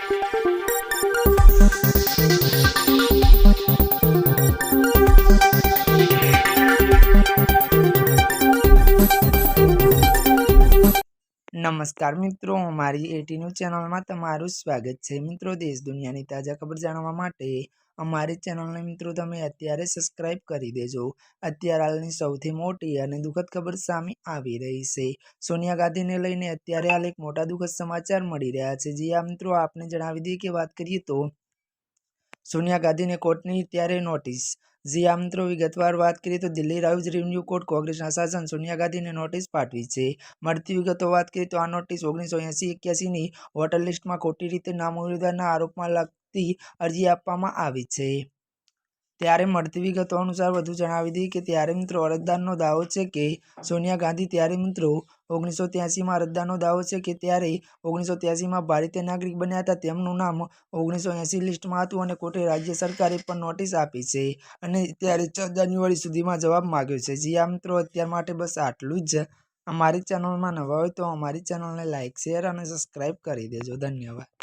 नमस्कार मित्रों, हमारी एटी न्यूज चैनल में तमारू स्वागत है। मित्रों, देश दुनिया की ताजा खबर जाणवा माटे अमारी चैनल ने मित्रों तमे अत्यारे सब्सक्राइब करी देजो। अत्यार हालनी सौथी मोटी अने दुखद खबर सामे आवी रही है। सोनिया गांधी ने लईने अत्यारे हाल एक मोटा दुखद समाचार मळी रह्या छे। जी आ मित्रों आपने जणावी दीए के बात करिए तो सोनिया गांधी ने कोर्टनी त्यारे नोटिस। जी आ मित्रों विगतवार बात करिए तो दिल्ही राउज रिव्यू कोर्ट कांग्रेसना शासन सोनिया गांधी ने नोटिस पाठवी छे। मळती विगतो बात करिए तो आ नोटिस 1980-81 नी वोटर लिस्ट में खोटी रीते नाम उमेरवाना आरोप में लगती अरजी आपवामां आवी छे। त्यारे मळती विगतो अनुसार वधु जणावी दीए के त्यारे मित्रों अरजदारनो दावो छे के सोनिया गांधी त्यारे मित्रों 1983 में अरजदारनो दावो छे के त्यारे 1983 में भारतीय नागरिक बन्या हता तेमनुं नाम 1980 लिस्ट में हतुं अने कोर्टे राज्य सरकारे पण नोटिस आपी छे अने त्यारे 4 जान्युआरी सुधीमां जवाब माग्यो छे। जी आ मित्रों अत्यार माटे बस आटलुं ज। अमारी चेनल में नवा होय तो अमारी चेनल ने लाइक शेर अने सब्सक्राइब करी देजो। धन्यवाद।